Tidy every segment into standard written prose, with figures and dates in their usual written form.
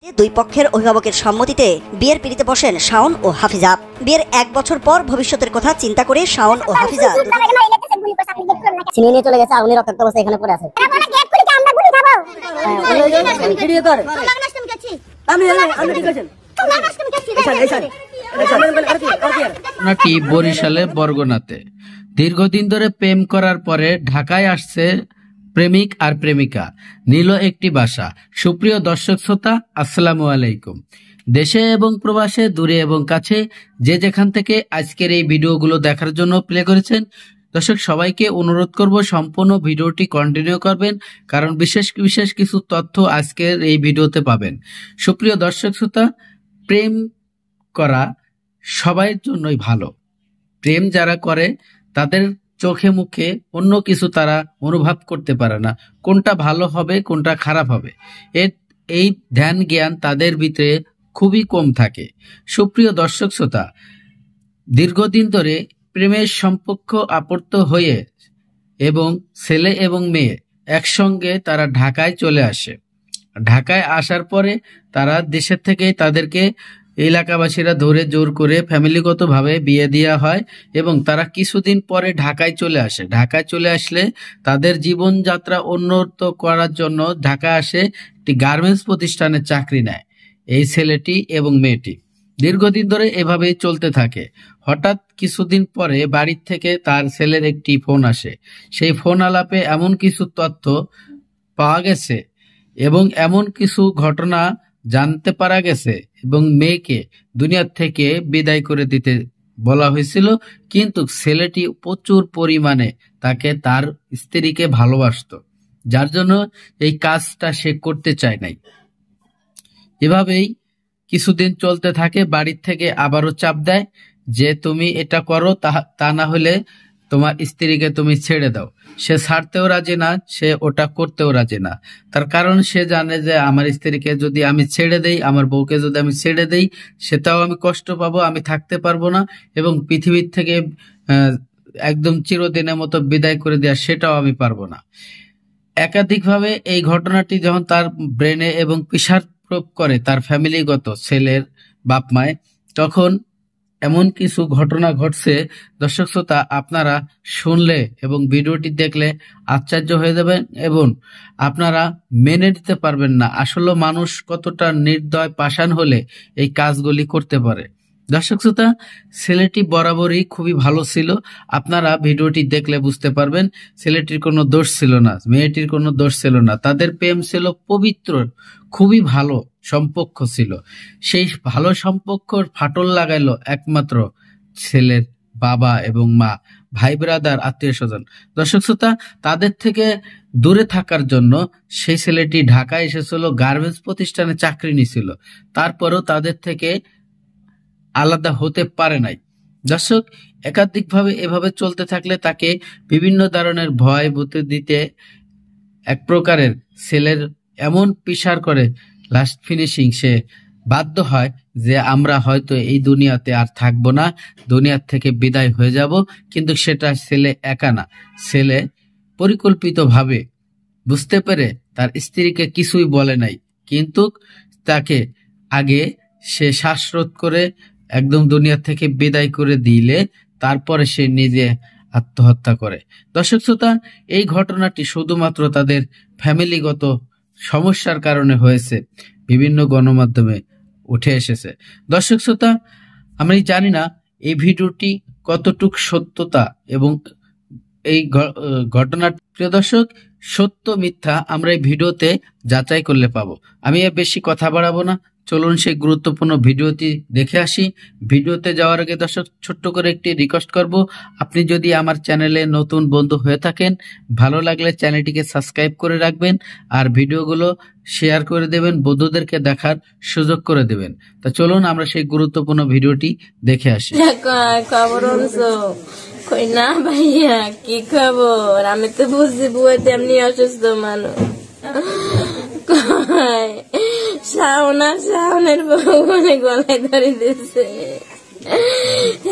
দুই পক্ষের অভিভাবকের সম্মতিতে বিয়ের পিড়িতে বসেন শাওন ও হাফিজা। বিয়ের 1 বছর পর ভবিষ্যতের কথা চিন্তা করে শাওন ও হাফিজা নিয়ে চলে গেছে। উনি রক্তাক্ত অবস্থায় এখানে পড়ে আছে। ঘটনাটি বরিশালের বরগুনাতে। দীর্ঘদিন ধরে প্রেম করার পরে ঢাকায় আসছে প্রেমিক আর প্রেমিকা, নিল একটি বাসা। সুপ্রিয় দর্শক শ্রোতা, আসসালামু আলাইকুম। দেশে এবং প্রবাসে, দূরে এবং কাছে, যে যেখান থেকে আজকের এই ভিডিওগুলো দেখার জন্য প্লে করেছেন, দর্শক সবাইকে অনুরোধ করব সম্পূর্ণ ভিডিওটি কন্টিনিউ করবেন, কারণ বিশেষ বিশেষ কিছু তথ্য আজকের এই ভিডিওতে পাবেন। সুপ্রিয় দর্শক শ্রোতা, প্রেম করা সবার জন্যই ভালো। প্রেম যারা করে তাদের চোখে মুখে অন্য কিছু তারা অনুভব করতে পারে না, কোনটা ভালো হবে কোনটা খারাপ হবে, এই ধ্যান জ্ঞান তাদের ভিতরে খুবই কম থাকে। সুপ্রিয় দর্শক শ্রোতা, দীর্ঘদিন ধরে প্রেমের সম্পর্ক আবদ্ধ হয়ে এবং ছেলে এবং মেয়ে একসঙ্গে তারা ঢাকায় চলে আসে। ঢাকায় আসার পরে তারা দেশের থেকে তাদেরকে এলাকাবাসীরা ধরে জোর করে ফ্যামিলিগতভাবে বিয়ে দেওয়া হয় এবং তারা কিছুদিন পরে ঢাকায় চলে আসে। ঢাকায় চলে আসলে তাদের জীবনযাত্রা উন্নত করার জন্য ঢাকা আসে একটি গার্মেন্টস প্রতিষ্ঠানে চাকরি নেয় এই ছেলেটি এবং মেয়েটি। দীর্ঘদিন ধরে এভাবেই চলতে থাকে। হঠাৎ কিছুদিন পরে বাড়ির থেকে তার ছেলের একটি ফোন আসে। সেই ফোন আলাপে এমন কিছু তথ্য পাওয়া গেছে এবং এমন কিছু ঘটনা জানতে পারা গেছে এবং মেয়েকে দুনিয়ার থেকে বিদায় করে দিতে বলা হয়েছিল, কিন্তু ছেলেটি প্রচুর পরিমাণে তাকে তার স্ত্রীকে ভালোবাসতো, যার জন্য এই কাজটা সে করতে চায় নাই। এভাবেই কিছুদিন চলতে থাকে। বাড়ির থেকে আবারও চাপ দেয় যে তুমি এটা করো, তা না হলে তোমার স্ত্রীকে তুমি ছেড়ে দাও। সে ছাড়তেও রাজি না, সে ওটা করতেও রাজি না। তার কারণ সে জানে যে আমার স্ত্রীকে যদি আমি ছেড়ে দেই, আমার বউকে যদি আমি ছেড়ে দেই, সেটাও আমি কষ্ট পাবো, আমি থাকতে পারবো না, এবং পৃথিবীর থেকে একদম চিরদিনের মতো বিদায় করে দেওয়া সেটাও আমি পারবো না। একাধিকভাবে এই ঘটনাটি যখন তার ব্রেনে এবং প্রেসার প্রয়োগ করে তার ফ্যামিলিগত ছেলের বাপ মায়, তখন এমন কিছু ঘটনা ঘটছে দর্শক শ্রোতা, আপনারা শুনলে এবং ভিডিওটি দেখলে আশ্চর্য হয়ে যাবেন এবং আপনারা মেনে নিতে পারবেন না আসলে মানুষ কতটা নির্দয় পাষাণ হলে এই কাজগুলি করতে পারে। দর্শক শ্রোতা, ছেলেটি বরাবরই খুবই ভালো ছিল। আপনারা ভিডিওটি দেখলে বুঝতে পারবেন ছেলেটির কোনো দোষ ছিল না, মেয়েটির কোনো দোষ ছিল না। তাদের প্রেম ছিল পবিত্র, খুবই ভালো সম্পর্ক ছিল। সেই ভালো সম্পর্কর ফাটল লাগাইলো একমাত্র ছেলের বাবা এবং মা, ভাই ব্রাদার, আত্মীয় স্বজন। দর্শক শ্রোতা, তাদের থেকে দূরে থাকার জন্য সেই ছেলেটি ঢাকায় এসেছিল, গার্মেন্টস প্রতিষ্ঠানে চাকরি নিয়েছিল, তারপরেও তাদের থেকে আলাদা হতে পারে নাই। দর্শক, একাধিকভাবে এভাবে চলতে থাকলে তাকে বিভিন্ন ধরনের ভয় ভূতি দিতে এক প্রকারের ছেলের এমন প্রেসার করে লাস্ট ফিনিশিং সে বাধ্য হয় যে আমরা হয়তো এই দুনিয়াতে আর থাকবো না, দুনিয়ার থেকে বিদায় হয়ে যাব। কিন্তু সেটা ছেলে একা না, ছেলে পরিকল্পিতভাবে বুঝতে পেরে তার স্ত্রীকে কিছুই বলে নাই, কিন্তু তাকে আগে সে শ্বাসরোধ করে একদম দুনিয়া থেকে বিদায় করে দিলে তারপরে সে নিজে আত্মহত্যা করে। দর্শক শ্রোতা, এই ঘটনাটি শুধুমাত্র তাদের ফ্যামিলিগত সমস্যার কারণে হয়েছে, বিভিন্ন গণমাধ্যমে উঠে এসেছে। দর্শক শ্রোতা, আমি জানি না এই ভিডিওটি কতটুক সত্যতা এবং এই ঘটনার, প্রিয় দর্শক, সত্য মিথ্যা আমরা এই ভিডিওতে যাচাই করলে পাবো। আমি বেশি কথা বাড়াবো না, চলুন সেই গুরুত্বপূর্ণ ভিডিওটি দেখে আসি। ভিডিওতে যাওয়ার আগে দর্শক ছোট্ট করে একটি রিকোয়েস্ট করব, আপনি যদি আমার চ্যানেলে নতুন বন্ধু হয়ে থাকেন, ভালো লাগলে চ্যানেলটিকে সাবস্ক্রাইব করে রাখবেন আর ভিডিওগুলো শেয়ার করে দেবেন, বন্ধুদেরকে দেখার সুযোগ করে দেবেন। তা চলুন আমরা সেই গুরুত্বপূর্ণ ভিডিওটি দেখে আসি। কই না ভাইয়া, কি খবর? আমি তো বুঝছি বুয়া তেমনি অসুস্থ মানুষ। শাওনের বউ মানে গলায় ধরে দিচ্ছে,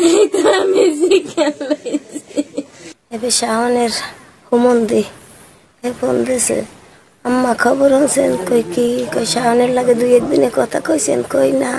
এই তো আমি শিখে শাওনের হুমন্দি ফোন দিছে, আম্মা খবর আনছেন কই কি কই শাওনের লাগে 2 একদিনে কথা কইছেন কই না